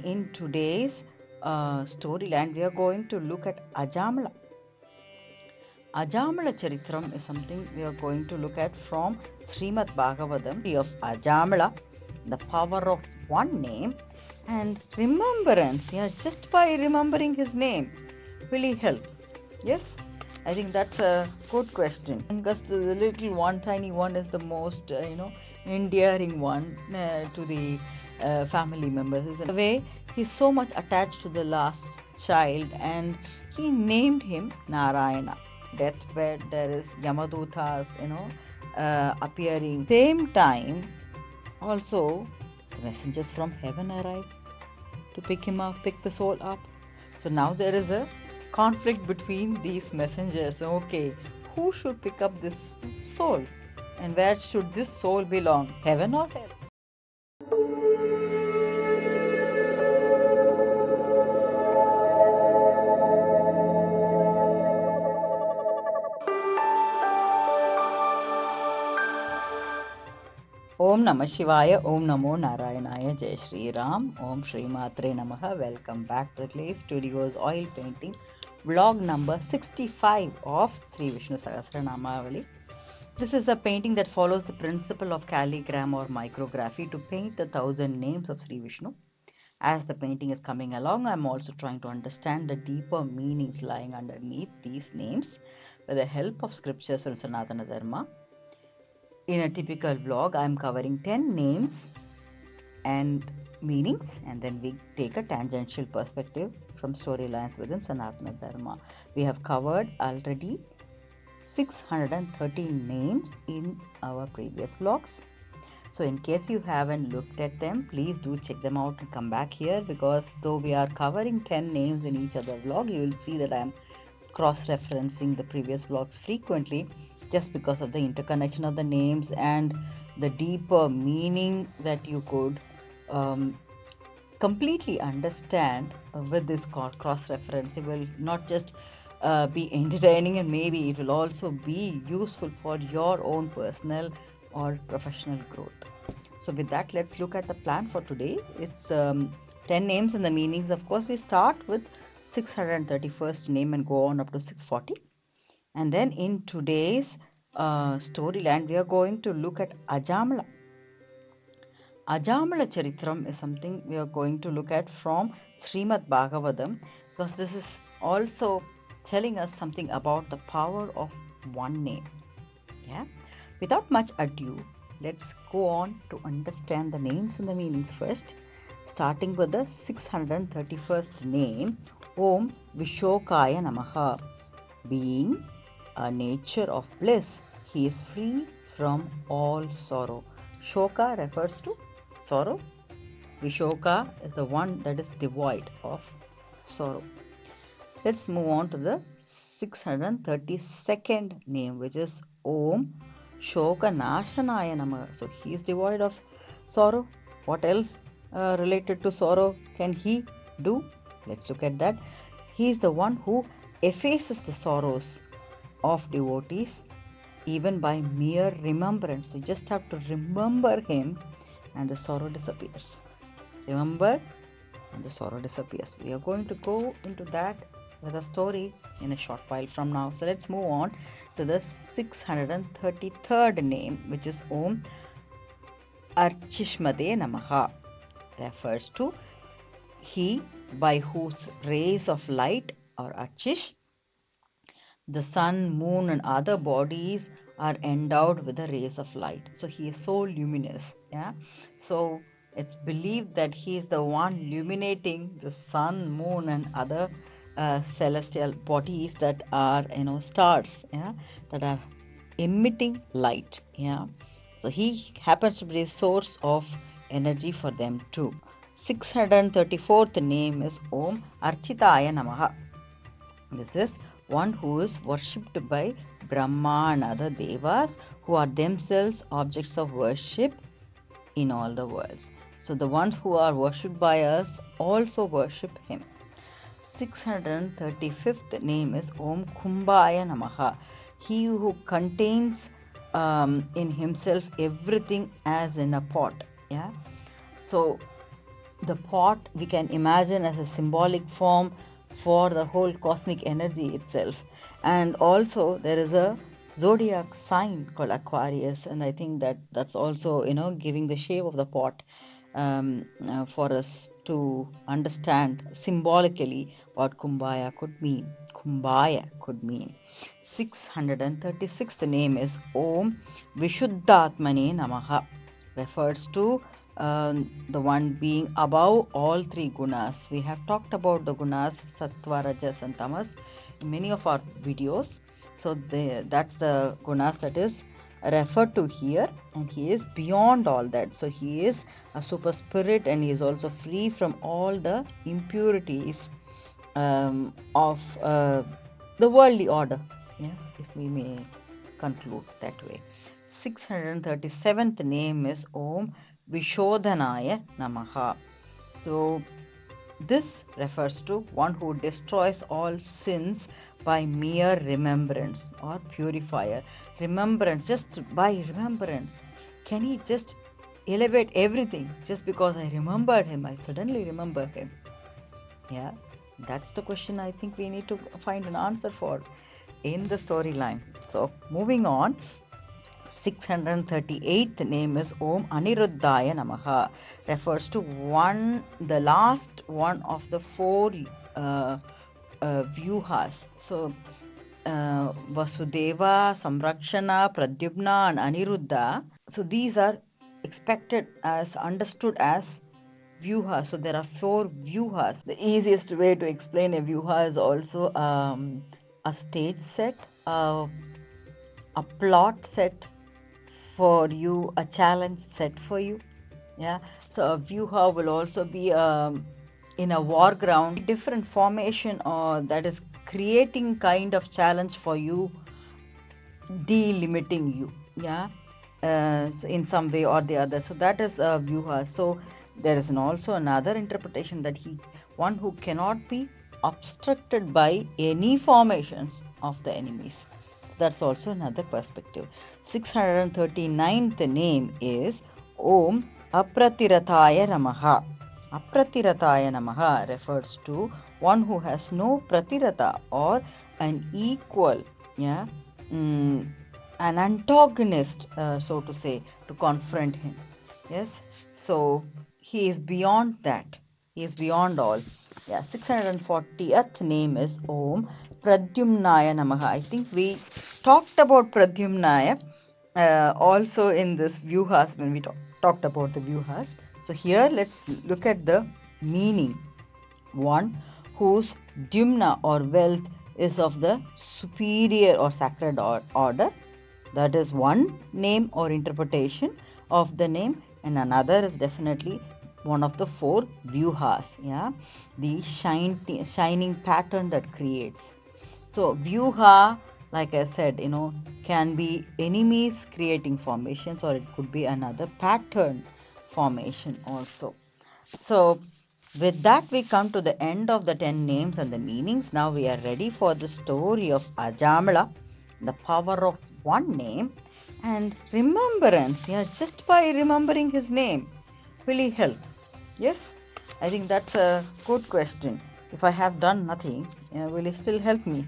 in today's storyline, we are going to look at Ajāmila. AjamalaCharitram is something we are going to look at from Shrimad Bhagavatam of Ajāmila, the power of one name and remembrance. Yeah, just by remembering his name, will he help? Yes, I think that's a good question. Because the little one, tiny one, is the most, endearing one to the family members. In a way, he's so much attached to the last child, and he named him Nārāyaṇa. Deathbed, there is Yama Dhoothās, appearing. Same time, also messengers from heaven arrive to pick him up, pick the soul up. So now there is a conflict between these messengers. Okay, who should pick up this soul, and where should this soul belong, heaven or hell? Om Namah Shivaya, Om Namo Nārāyaṇaya, Jai Shri Ram, Om Shri Matre Namaha. Welcome back to the Clay Studios Oil Painting vlog number 65 of Sri Vishnu Sahasranamavali. This is a painting that follows the principle of calligram or micrography to paint the 1,000 names of Sri Vishnu. As the painting is coming along, I am also trying to understand the deeper meanings lying underneath these names with the help of scriptures from Sanatana Dharma. In a typical vlog, I am covering 10 names and meanings, and then we take a tangential perspective from storylines within Sanatana Dharma. We have covered already 613 names in our previous vlogs. So in case you haven't looked at them, please do check them out and come back here, because though we are covering 10 names in each other vlog, you will see that I am cross-referencing the previous vlogs frequently, just because of the interconnection of the names and the deeper meaning that you could completely understand with this cross-reference. It will not just be entertaining, and maybe it will also be useful for your own personal or professional growth. So with that, let's look at the plan for today. It's 10 names and the meanings. Of course, we start with 631st name and go on up to 640. And then in today's storyline, we are going to look at Ajāmila. AjamalaCharitram is something we are going to look at from Shrimad Bhagavatam, because this is also telling us something about the power of one name. Yeah. Without much ado, let's go on to understand the names and the meanings first, starting with the 631st name, Om Vishokaya Namaha. Being a nature of bliss, he is free from all sorrow. Shoka refers to sorrow. Vishoka is the one that is devoid of sorrow. Let's move on to the 632nd name, which is Om Shoka Nashanaya Namaha. So he is devoid of sorrow. What else related to sorrow can he do? Let's look at that. He is the one who effaces the sorrows of devotees even by mere remembrance. We just have to remember him and the sorrow disappears. Remember and the sorrow disappears. We are going to go into that with a story in a short while from now. So let's move on to the 633rd name, which is Om Archishmade Namaha. Refers to he by whose rays of light, or Archish, the sun, moon and other bodies are endowed with the rays of light. So he is so luminous. Yeah. So it's believed that he is the one illuminating the sun, moon and other celestial bodies that are, stars, yeah, that are emitting light. Yeah. So he happens to be a source of energy for them too. 634th name is Om Architaya Namaha. This is one who is worshipped by Brahma and other devas, who are themselves objects of worship in all the worlds. So the ones who are worshipped by us also worship him. 635th name is Om Kumbhaya Namaha. He who contains in himself everything as in a pot. Yeah. So the pot we can imagine as a symbolic form for the whole cosmic energy itself. And also there is a zodiac sign called Aquarius, and I think that's also giving the shape of the pot for us to understand symbolically what Kumbhaya could mean. 636th name is Om Vishuddhatmane Namaha, refers to the one being above all three gunas. We have talked about the gunas Sattva, Rajas and Tamas in many of our videos. So that's the gunas that is referred to here, and he is beyond all that. So he is a super spirit, and he is also free from all the impurities of the worldly order, if we may conclude that way. 637th name is Om Vishodhanaya Namaha. So this refers to one who destroys all sins by mere remembrance or purifier. Remembrance, just by remembrance. Can he just elevate everything just because I remembered him? I suddenly remember him. Yeah, that's the question I think we need to find an answer for in the storyline. So moving on. 638th name is Om Aniruddhaya Namaha, refers to the last one of the four vyuhas. So Vasudeva, Samrakshana, Pradyumna and Aniruddha. So these are understood as vyuha. So there are four vyuhas. The easiest way to explain a vyuha is also a stage set, a plot set for you, a challenge set for you. Yeah, so a vyuha will also be in a war ground, different formation that is creating kind of challenge for you, delimiting you. Yeah, so in some way or the other. So that is a vyuha. So there is also another interpretation that one who cannot be obstructed by any formations of the enemies. So that's also another perspective. 639th name is Om Apratirataya Namaha. Apratirataya Namaha refers to one who has no pratirata or an equal, an antagonist, so to say, to confront him. Yes, so he is beyond that. He is beyond all. Yeah, 640th name is Om Pradyumnaya Namaha. I think we talked about Pradyumnaya also in this vyuhas when we talked about the vyuhas. So here let's look at the meaning. One whose Dyumna or wealth is of the superior or sacred order. That is one name or interpretation of the name, and another is definitely one of the four vyuhas. Yeah, the shining pattern that creates. So vyuha, like I said, can be enemies creating formations, or it could be another pattern formation also. So with that we come to the end of the 10 names and the meanings. Now we are ready for the story of Ajāmila, the power of one name and remembrance. Yeah, just by remembering his name, will he help? Yes, I think that's a good question. If I have done nothing, will he still help me?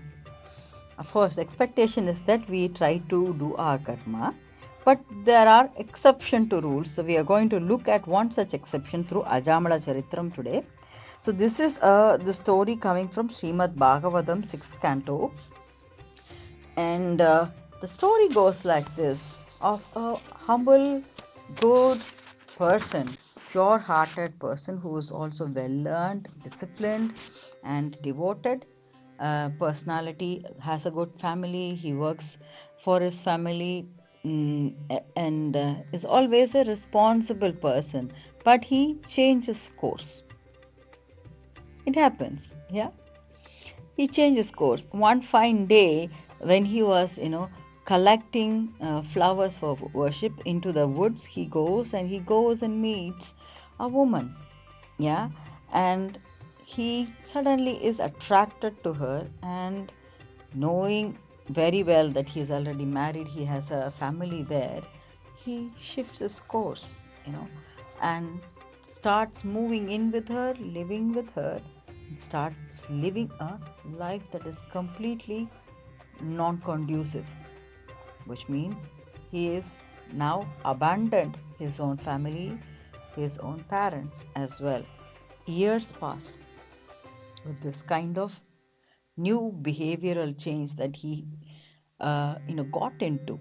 Of course, expectation is that we try to do our karma, but there are exception to rules. So we are going to look at one such exception through AjamalaCharitram today. So this is the story coming from Shrimad Bhagavatam 6th Canto. And the story goes like this, of a humble, good person, pure-hearted person who is also well-learned, disciplined and devoted. Personality, has a good family, he works for his family, and is always a responsible person, but he changes course. It happens, yeah. He changes course. One fine day when he was, collecting flowers for worship into the woods, he goes and meets a woman, yeah, and he suddenly is attracted to her, and knowing very well that he is already married, he has a family there, he shifts his course, and starts moving in with her, living with her, and starts living a life that is completely non-conducive, which means he is now abandoned his own family, his own parents as well. Years pass with this kind of new behavioral change that he got into.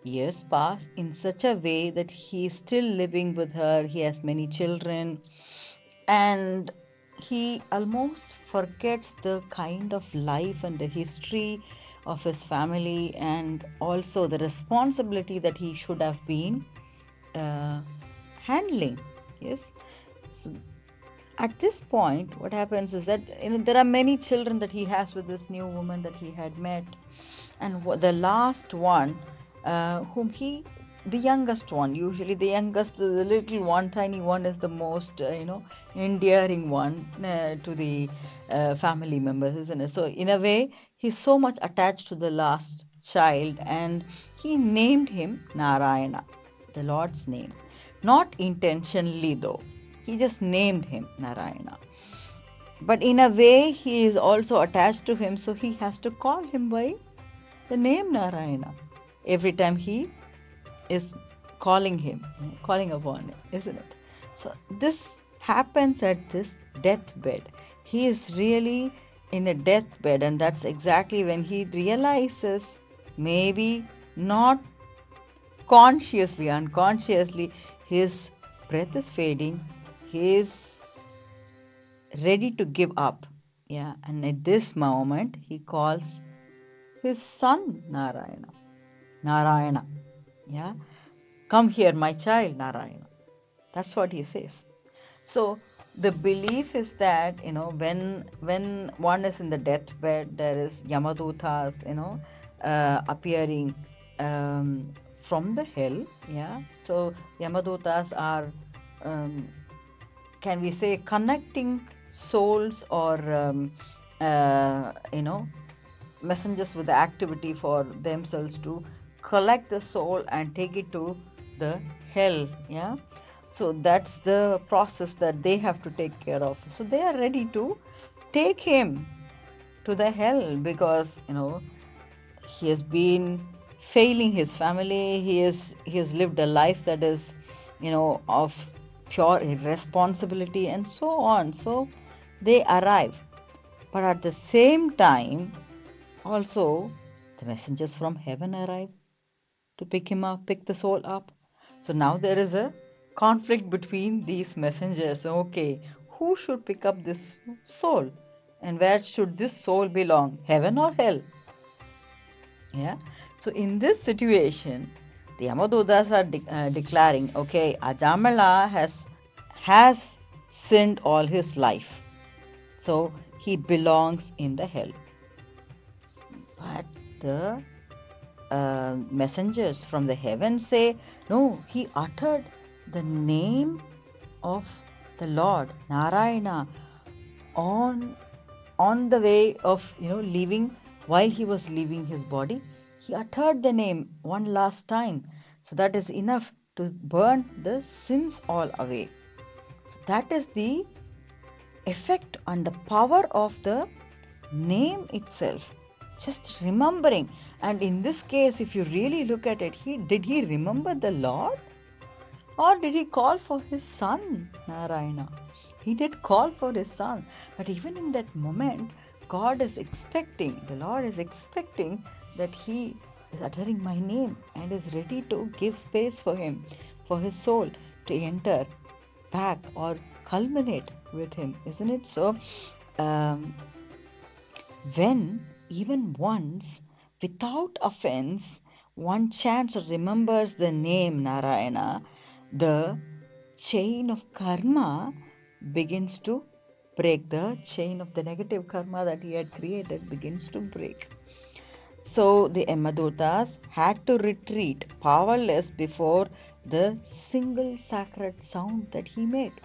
Years pass in such a way that he is still living with her. He has many children, and he almost forgets the kind of life and the history of his family, and also the responsibility that he should have been handling. Yes. So at this point, what happens is that there are many children that he has with this new woman that he had met, and the last one, the youngest one, usually the youngest, the little one, tiny one, is the most endearing one to the family members, isn't it? So in a way, he's so much attached to the last child, and he named him Nārāyaṇa, the Lord's name. Not intentionally though, he just named him Nārāyaṇa. But in a way, he is also attached to him, so he has to call him by the name Nārāyaṇa every time he is calling upon him, isn't it? So this happens at this deathbed. He is really in a deathbed, and that's exactly when he realizes, maybe not consciously, unconsciously, his breath is fading, he is ready to give up. Yeah, and at this moment he calls his son Nārāyaṇa. Yeah, come here, my child, Nārāyaṇa. That's what he says. So the belief is that when one is in the deathbed, there is Yama Dhoothās appearing from the hell. Yeah, so Yama Dhoothās are can we say connecting souls, or messengers with the activity for themselves to collect the soul and take it to the hell. Yeah, so that's the process that they have to take care of. So they are ready to take him to the hell, because he has been failing his family. He has lived a life that is of pure irresponsibility and so on. So they arrive, but at the same time also the messengers from heaven arrive to pick the soul up. So now there is a conflict between these messengers. Okay, who should pick up this soul, and where should this soul belong, heaven or hell? Yeah. So in this situation, the Yama Dhoothās are declaring, okay, Ajāmila has sinned all his life, so he belongs in the hell. But the messengers from the heaven say, no, he uttered the name of the Lord Nārāyaṇa on the way of leaving. While he was leaving his body, he uttered the name one last time. So that is enough to burn the sins all away. So that is the effect and the power of the name itself. Just remembering. And in this case, if you really look at it, did he remember the Lord? Or did he call for his son, Nārāyaṇa? He did call for his son. But even in that moment, the Lord is expecting that he is uttering my name and is ready to give space for him, for his soul to enter back or culminate with him, isn't it? So, when even once, without offense, one chants or remembers the name Nārāyaṇa, the chain of karma begins to break. The chain of the negative karma that he had created begins to break. So the Yama Dhoothās had to retreat powerless before the single sacred sound that he made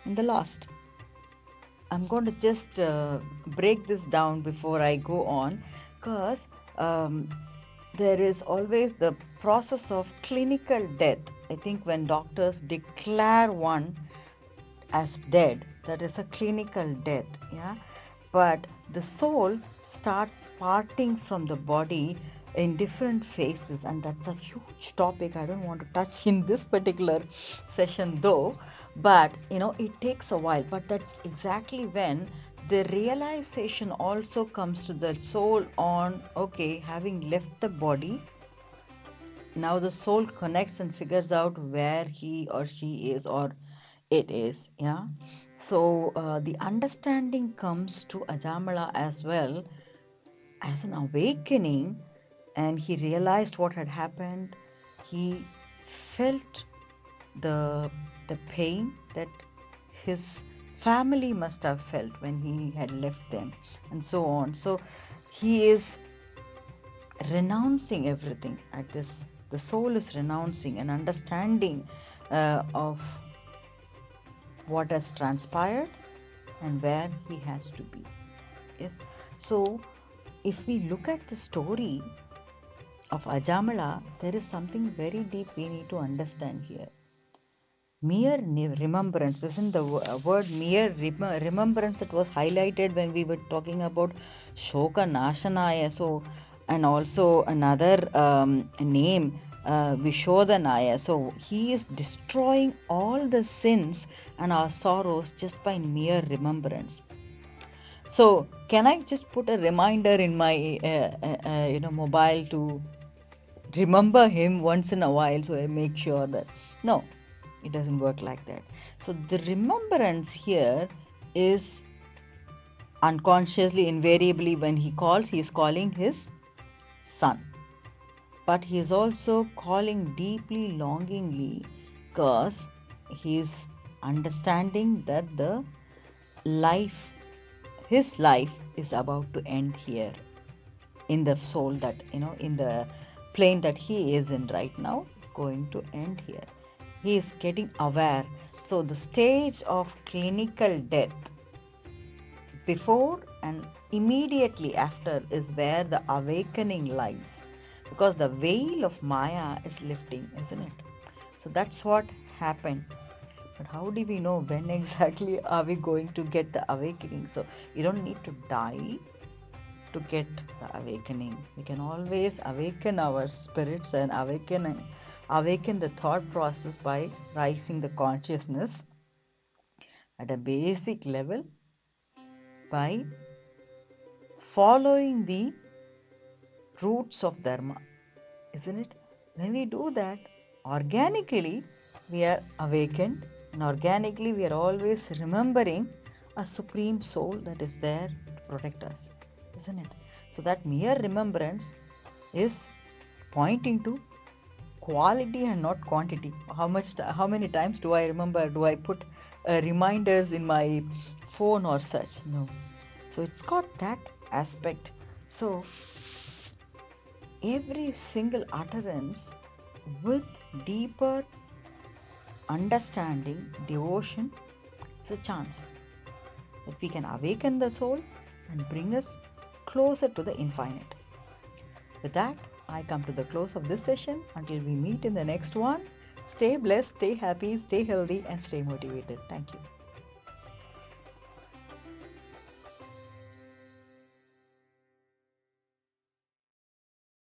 in the last. I'm going to just break this down before I go on, because there is always the process of clinical death. I think when doctors declare one as dead. That is a clinical death, yeah. But the soul starts parting from the body in different phases, and that's a huge topic I don't want to touch in this particular session though. But it takes a while, but that's exactly when the realization also comes to the soul on, okay, having left the body, now the soul connects and figures out where he or she is, or it is, yeah. So the understanding comes to Ajāmila as well as an awakening, and he realized what had happened. He felt the pain that his family must have felt when he had left them, and so on. So he is renouncing everything at this. The soul is renouncing and understanding of what has transpired and where he has to be. Yes. So if we look at the story of Ajāmila, there is something very deep we need to understand here. Mere remembrance, isn't the word mere remembrance that was highlighted when we were talking about Shoka Nashanaya? So, and also another name, Vishodhanaya. So he is destroying all the sins and our sorrows just by mere remembrance. So can I just put a reminder in my mobile to remember him once in a while, so I make sure that no, it doesn't work like that. So the remembrance here is unconsciously, invariably, when he calls, he is calling his son, but he is also calling deeply, longingly, because he is understanding that his life is about to end here in the soul, that in the plane that he is in right now is going to end here. He is getting aware. So the stage of clinical death, before and immediately after, is where the awakening lies, because the veil of Maya is lifting, isn't it? So that's what happened. But how do we know when exactly are we going to get the awakening? So you don't need to die to get the awakening. We can always awaken our spirits and awaken the thought process by rising the consciousness at a basic level, by following the roots of Dharma, isn't it? When we do that, organically we are awakened, and organically we are always remembering a supreme soul that is there to protect us, isn't it? So that mere remembrance is pointing to quality and not quantity. How many times do I remember? Do I put reminders in my phone or such? No. So it's got that aspect. So every single utterance with deeper understanding, devotion, is a chance that we can awaken the soul and bring us closer to the infinite. With that, I come to the close of this session. Until we meet in the next one, stay blessed, stay happy, stay healthy, and stay motivated. Thank you.